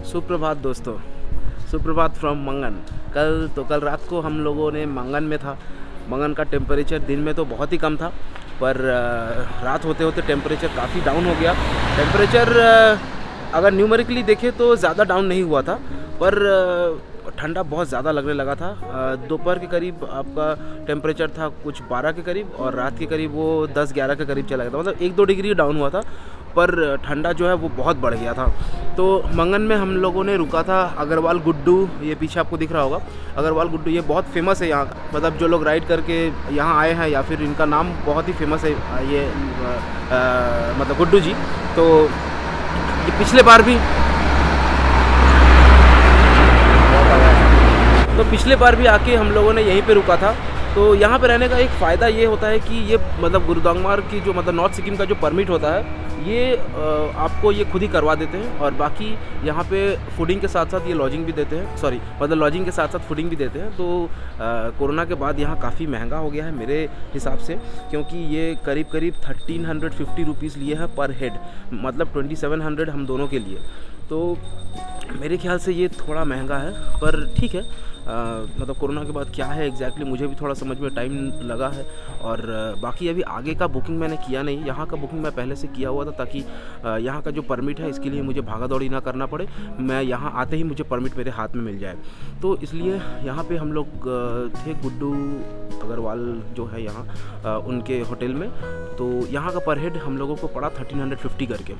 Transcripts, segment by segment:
सुप्रभात दोस्तों, सुप्रभात फ्रॉम मंगन। कल रात को हम लोगों ने मंगन में था। मंगन का टेम्परेचर दिन में तो बहुत ही कम था, पर रात होते होते टेम्परेचर काफ़ी डाउन हो गया। टेम्परेचर अगर न्यूमेरिकली देखें तो ज़्यादा डाउन नहीं हुआ था, पर ठंडा बहुत ज़्यादा लगने लगा था। दोपहर के करीब आपका टेम्परेचर था कुछ 12 के करीब, और रात के करीब वो 10-11 के करीब चला गया था। मतलब 1-2 डिग्री डाउन हुआ था, पर ठंडा जो है वो बहुत बढ़ गया था। तो मंगन में हम लोगों ने रुका था अग्रवाल गुड्डू। ये पीछे आपको दिख रहा होगा अग्रवाल गुड्डू, ये बहुत फेमस है यहाँ का। मतलब जो लोग राइड करके यहाँ आए हैं या फिर इनका नाम बहुत ही फेमस है ये मतलब गुड्डू जी। तो ये पिछले बार भी आके हम लोगों ने यहीं पे रुका था। तो यहाँ पे रहने का एक फ़ायदा ये होता है कि ये मतलब गुरुद्वांगमार की जो मतलब नॉर्थ सिक्किम का जो परमिट होता है ये आपको ये खुद ही करवा देते हैं, और बाकी यहाँ पे फूडिंग के साथ साथ ये लॉजिंग भी देते हैं। मतलब लॉजिंग के साथ साथ फूडिंग भी देते हैं। तो कोरोना के बाद यहाँ काफ़ी महंगा हो गया है मेरे हिसाब से, क्योंकि ये करीब 1350 रुपीज़ लिए हैं पर हेड, मतलब 2700 हम दोनों के लिए। तो मेरे ख्याल से ये थोड़ा महंगा है, पर ठीक है। मतलब कोरोना के बाद क्या है एग्जैक्टली मुझे भी थोड़ा समझ में टाइम लगा है। और बाकी अभी आगे का बुकिंग मैंने किया नहीं, यहाँ का बुकिंग मैं पहले से किया हुआ था, ताकि यहाँ का जो परमिट है इसके लिए मुझे भागा दौड़ी ना करना पड़े। मैं यहाँ आते ही मुझे परमिट मेरे हाथ में मिल जाए। तो इसलिए यहाँ पे हम लोग थे गुड्डू अग्रवाल जो है यहाँ उनके होटल में। तो यहाँ का पर हेड हम लोगों को पड़ा 1350 करके।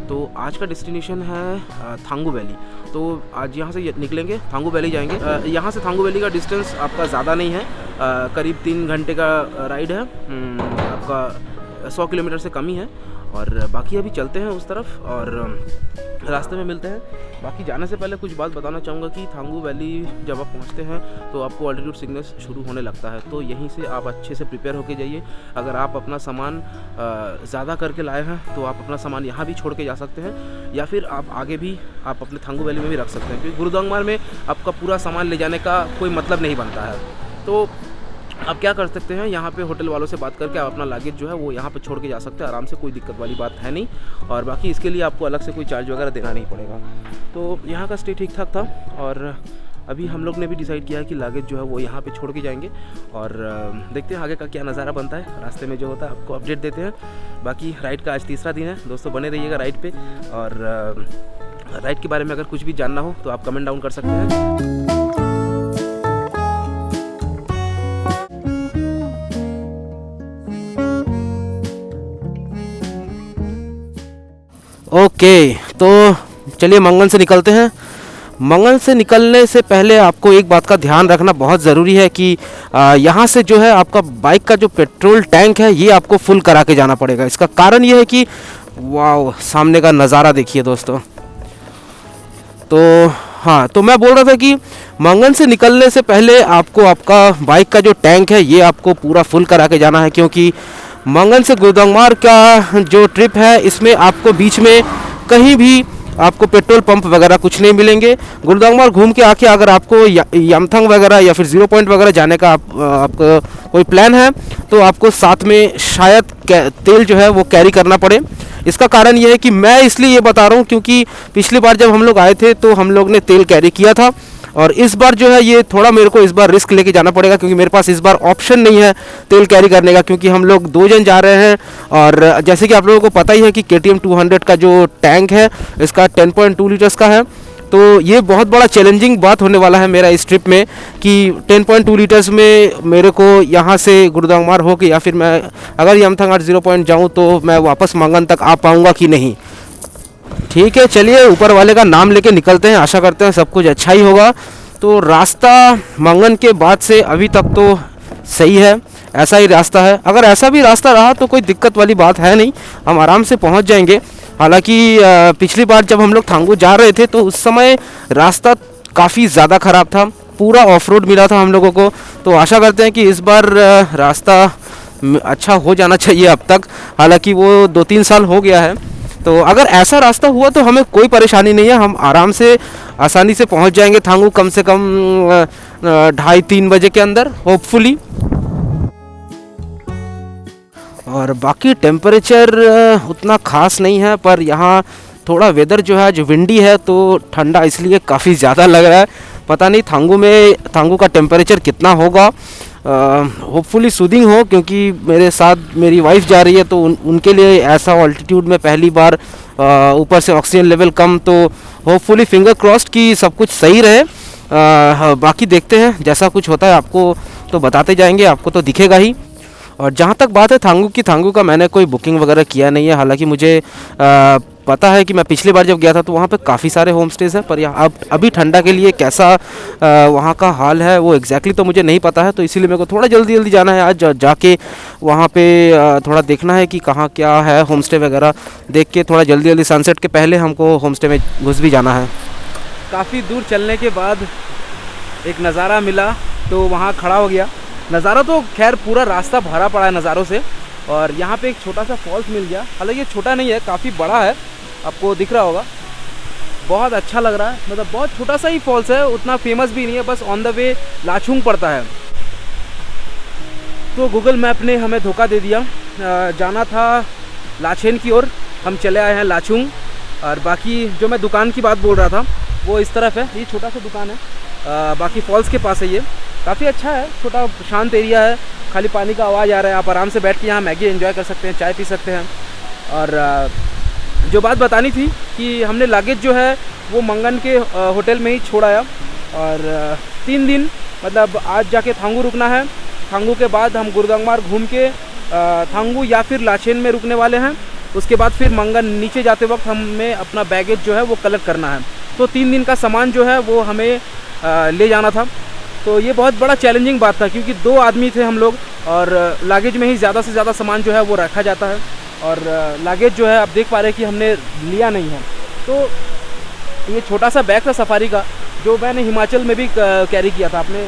तो आज का डेस्टिनेशन है थांगू वैली। तो आज यहाँ से निकलेंगे, थांगू वैली जाएंगे। यहाँ से थांगू वैली का डिस्टेंस आपका ज़्यादा नहीं है, करीब 3 घंटे का राइड है। आपका 100 किलोमीटर से कम ही है। और बाकी अभी चलते हैं उस तरफ और रास्ते में मिलते हैं। बाकी जाने से पहले कुछ बात बताना चाहूँगा कि थांगू वैली जब आप पहुँचते हैं तो आपको ऑल्टीट्यूड सिकनेस शुरू होने लगता है। तो यहीं से आप अच्छे से प्रिपेयर होके जाइए। अगर आप अपना सामान ज़्यादा करके लाए हैं तो आप अपना सामान यहाँ भी छोड़ के जा सकते हैं, या फिर आप आगे भी आप अपने थांगू वैली में भी रख सकते हैं, क्योंकि गुरुद्वांगमार में आपका पूरा सामान ले जाने का कोई मतलब नहीं बनता है। तो आप क्या कर सकते हैं, यहाँ पे होटल वालों से बात करके आप अपना लगेज जो है वो यहाँ पे छोड़ के जा सकते हैं आराम से, कोई दिक्कत वाली बात है नहीं। और बाकी इसके लिए आपको अलग से कोई चार्ज वगैरह देना नहीं पड़ेगा। तो यहाँ का स्टे ठीक ठाक था, और अभी हम लोग ने भी डिसाइड किया है कि लगेज जो है वो यहाँ पे छोड़ के जाएंगे। और देखते हैं आगे का क्या नज़ारा बनता है, रास्ते में जो होता है आपको अपडेट देते हैं। बाकी राइड का आज तीसरा दिन है दोस्तों, बने रहिएगा राइड पर। और राइड के बारे में अगर कुछ भी जानना हो तो आप कमेंट डाउन कर सकते हैं। ओके, तो चलिए मंगन से निकलते हैं। मंगन से निकलने से पहले आपको एक बात का ध्यान रखना बहुत ज़रूरी है कि यहाँ से जो है आपका बाइक का जो पेट्रोल टैंक है ये आपको फुल करा के जाना पड़ेगा। इसका कारण ये है कि वाह, सामने का नज़ारा देखिए दोस्तों। तो हाँ, तो मैं बोल रहा था कि मंगन से निकलने से पहले आपको आपका बाइक का जो टैंक है ये आपको पूरा फुल करा के जाना है, क्योंकि मंगन से गुरुद्वांगमार का जो ट्रिप है इसमें आपको बीच में कहीं भी आपको पेट्रोल पंप वगैरह कुछ नहीं मिलेंगे। गुरुद्वांगमार घूम के आके अगर आपको यमथंग वगैरह या फिर 0 पॉइंट वगैरह जाने का आपका कोई प्लान है तो आपको साथ में शायद तेल जो है वो कैरी करना पड़े। इसका कारण ये है कि मैं इसलिए ये बता रहा हूँ क्योंकि पिछली बार जब हम लोग आए थे तो हम लोग ने तेल कैरी किया था, और इस बार जो है ये थोड़ा मेरे को इस बार रिस्क लेके जाना पड़ेगा, क्योंकि मेरे पास इस बार ऑप्शन नहीं है तेल कैरी करने का, क्योंकि हम लोग 2 जन जा रहे हैं। और जैसे कि आप लोगों को पता ही है कि KTM 200 का जो टैंक है इसका 10.2 लीटर्स का है। तो ये बहुत बड़ा चैलेंजिंग बात होने वाला है मेरा इस ट्रिप में कि 10.2 लीटर्स में मेरे को यहाँ से गुरुद्वांगमार होके या फिर मैं अगर यमथंग 0 पॉइंट जाऊँ तो मैं वापस मंगन तक आ पाऊँगा कि नहीं। ठीक है, चलिए ऊपर वाले का नाम लेके निकलते हैं। आशा करते हैं सब कुछ अच्छा ही होगा। तो रास्ता मंगन के बाद से अभी तक तो सही है, ऐसा ही रास्ता है। अगर ऐसा भी रास्ता रहा तो कोई दिक्कत वाली बात है नहीं, हम आराम से पहुंच जाएंगे। हालांकि पिछली बार जब हम लोग थांगू जा रहे थे तो उस समय रास्ता काफ़ी ज़्यादा ख़राब था, पूरा ऑफ रोड मिला था हम लोगों को। तो आशा करते हैं कि इस बार रास्ता अच्छा हो जाना चाहिए अब तक। हालांकि वो 2-3 साल हो गया है, तो अगर ऐसा रास्ता हुआ तो हमें कोई परेशानी नहीं है, हम आराम से आसानी से पहुंच जाएंगे थांगू कम से कम 2:30-3 बजे के अंदर होपफुली। और बाकी टेम्परेचर उतना ख़ास नहीं है, पर यहाँ थोड़ा वेदर जो है आज विंडी है तो ठंडा इसलिए काफ़ी ज़्यादा लग रहा है। पता नहीं थांगू का टेम्परेचर कितना होगा। होपफुली सूदिंग हो, क्योंकि मेरे साथ मेरी वाइफ जा रही है तो उनके लिए ऐसा ऑल्टीट्यूड में पहली बार, ऊपर से ऑक्सीजन लेवल कम, तो होपफुली फिंगर क्रॉस्ड कि सब कुछ सही रहे। बाकी देखते हैं जैसा कुछ होता है, आपको तो बताते जाएंगे, आपको तो दिखेगा ही। और जहाँ तक बात है थांगू का मैंने कोई बुकिंग वगैरह किया नहीं है। हालांकि मुझे पता है कि मैं पिछली बार जब गया था तो वहाँ पे काफ़ी सारे होम स्टेज़ हैं, पर यहाँ अब अभी ठंडा के लिए कैसा वहाँ का हाल है वो एग्जैक्टली तो मुझे नहीं पता है। तो इसीलिए मेरे को थोड़ा जल्दी जाना है आज, जाके वहाँ पे थोड़ा देखना है कि कहाँ क्या है होम स्टे वगैरह, देख के थोड़ा जल्दी सनसेट के पहले हमको होम स्टे में घुस भी जाना है। काफ़ी दूर चलने के बाद एक नज़ारा मिला तो वहाँ खड़ा हो गया। नज़ारा तो खैर पूरा रास्ता भरा पड़ा है नज़ारों से, और यहाँ पे एक छोटा सा फॉल्स मिल गया। हालांकि ये छोटा नहीं है, काफ़ी बड़ा है, आपको दिख रहा होगा। बहुत अच्छा लग रहा है, मतलब बहुत छोटा सा ही फॉल्स है, उतना फेमस भी नहीं है, बस ऑन द वे लाचुंग पड़ता है। तो गूगल मैप ने हमें धोखा दे दिया। जाना था लाचेन की ओर, हम चले आए हैं लाचुंग। और बाकी जो मैं दुकान की बात बोल रहा था वो इस तरफ है, ये छोटा सा दुकान है, बाकी फॉल्स के पास है। ये काफ़ी अच्छा है, छोटा शांत एरिया है, खाली पानी का आवाज़ आ रहा है। आप आराम से बैठ के यहाँ मैगी एंजॉय कर सकते हैं, चाय पी सकते हैं। और जो बात बतानी थी कि हमने लगेज जो है वो मंगन के होटल में ही छोड़ आया। और 3 दिन, मतलब आज जाके थांगू रुकना है। थांगू के बाद हम गुरुदंगमार घूम के थांगू या फिर लाचेन में रुकने वाले हैं। उसके बाद फिर मंगन नीचे जाते वक्त हमें अपना बैगेज जो है वो कलेक्ट करना है। तो 3 दिन का सामान जो है वो हमें ले जाना था। तो ये बहुत बड़ा चैलेंजिंग बात था, क्योंकि 2 आदमी थे हम लोग, और लगेज में ही ज़्यादा से ज़्यादा सामान जो है वो रखा जाता है। और लगेज जो है आप देख पा रहे हैं कि हमने लिया नहीं है। तो ये छोटा सा बैग था सफारी का, जो मैंने हिमाचल में भी कैरी किया था, आपने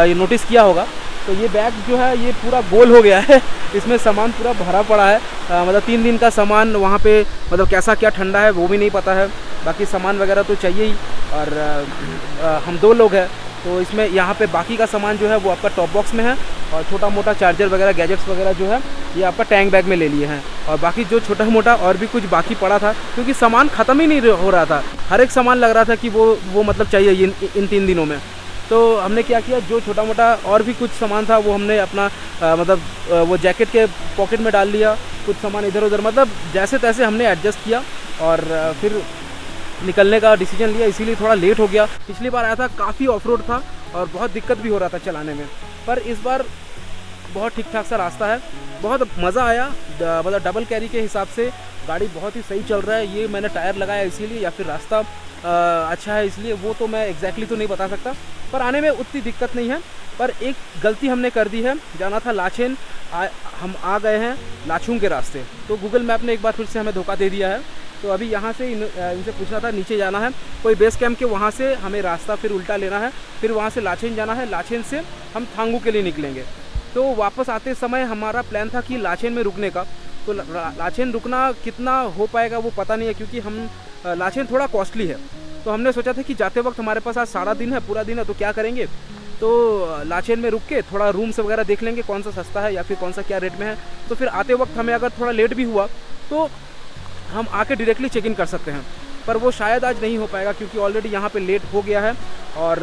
ये नोटिस किया होगा। तो ये बैग जो है ये पूरा गोल हो गया है, इसमें सामान पूरा भरा पड़ा है। मतलब 3 दिन का सामान वहाँ पे, मतलब कैसा क्या ठंडा है वो भी नहीं पता है। बाकी सामान वगैरह तो चाहिए ही, और हम 2 लोग हैं, तो इसमें यहाँ पे बाकी का सामान जो है वो आपका टॉप बॉक्स में है, और छोटा मोटा चार्जर वगैरह गैजेट्स वगैरह जो है ये आपका टैंक बैग में ले लिए हैं। और बाकी जो छोटा मोटा और भी कुछ बाकी पड़ा था, क्योंकि सामान ख़त्म ही नहीं हो रहा था, हर एक सामान लग रहा था कि वो मतलब चाहिए इन 3 दिनों में। तो हमने क्या किया, जो छोटा मोटा और भी कुछ सामान था वो हमने अपना मतलब वो जैकेट के पॉकेट में डाल लिया, कुछ सामान इधर उधर, मतलब जैसे तैसे हमने एडजस्ट किया और फिर निकलने का डिसीजन लिया। इसीलिए थोड़ा लेट हो गया। पिछली बार आया था, काफ़ी ऑफ रोड था और बहुत दिक्कत भी हो रहा था चलाने में, पर इस बार बहुत ठीक ठाक सा रास्ता है, बहुत मज़ा आया। मतलब डबल कैरी के हिसाब से गाड़ी बहुत ही सही चल रहा है। ये मैंने टायर लगाया इसीलिए, या फिर रास्ता अच्छा है इसलिए, वो तो मैं एग्जैक्टली तो नहीं बता सकता, पर आने में उतनी दिक्कत नहीं है। पर एक गलती हमने कर दी है, जाना था लाचेन, हम आ गए हैं लाचुंग के रास्ते। तो गूगल मैप ने एक बार फिर से हमें धोखा दे दिया है। तो अभी यहाँ से इनसे पूछना था, नीचे जाना है कोई बेस कैंप के, वहाँ से हमें रास्ता फिर उल्टा लेना है, फिर वहाँ से लाचेन जाना है, लाचेन से हम थांगू के लिए निकलेंगे। तो वापस आते समय हमारा प्लान था कि लाचेन में रुकने का। तो लाचेन रुकना कितना हो पाएगा वो पता नहीं है, क्योंकि हम लाचेन थोड़ा कॉस्टली है। तो हमने सोचा था कि जाते वक्त हमारे पास आज सारा दिन है, पूरा दिन है, तो क्या करेंगे, तो लाचेन में रुक के थोड़ा रूम्स वगैरह देख लेंगे कौन सा सस्ता है या फिर कौन सा क्या रेट में है। तो फिर आते वक्त हमें अगर थोड़ा लेट भी हुआ तो हम आके डायरेक्टली चेक इन कर सकते हैं, पर वो शायद आज नहीं हो पाएगा, क्योंकि ऑलरेडी यहाँ पे लेट हो गया है। और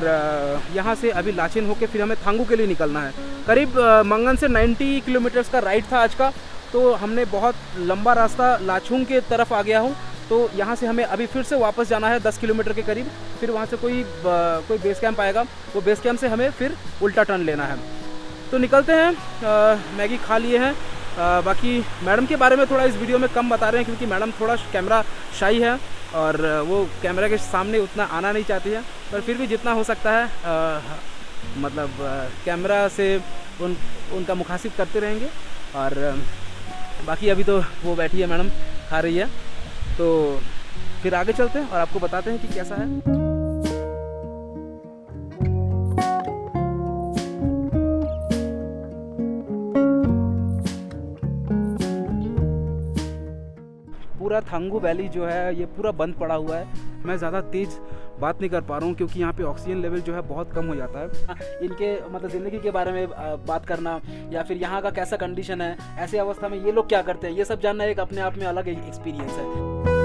यहाँ से अभी लाचेन होके फिर हमें थांगू के लिए निकलना है। करीब मंगन से 90 किलोमीटर्स का राइड था आज का। तो हमने बहुत लंबा रास्ता लाचुंग के तरफ आ गया हूँ। तो यहाँ से हमें अभी फिर से वापस जाना है 10 किलोमीटर के करीब, फिर वहाँ से कोई बेस कैंप आएगा, वो बेस कैंप से हमें फिर उल्टा टर्न लेना है। तो निकलते हैं। मैगी खा लिए हैं। बाकी मैडम के बारे में थोड़ा इस वीडियो में कम बता रहे हैं, क्योंकि मैडम थोड़ा कैमरा शाई है और वो कैमरा के सामने उतना आना नहीं चाहती है, पर फिर भी जितना हो सकता है मतलब कैमरा से उनका मुखातिब करते रहेंगे। और बाकी अभी तो वो बैठी है मैडम, खा रही है, तो फिर आगे चलते हैं और आपको बताते हैं कि कैसा है। पूरा थांगू वैली जो है ये पूरा बंद पड़ा हुआ है। मैं ज़्यादा तेज़ बात नहीं कर पा रहा हूँ, क्योंकि यहाँ पे ऑक्सीजन लेवल जो है बहुत कम हो जाता है। इनके मतलब ज़िंदगी के बारे में बात करना या फिर यहाँ का कैसा कंडीशन है, ऐसे अवस्था में ये लोग क्या करते हैं, ये सब जानना एक अपने आप में अलग एक्सपीरियंस है।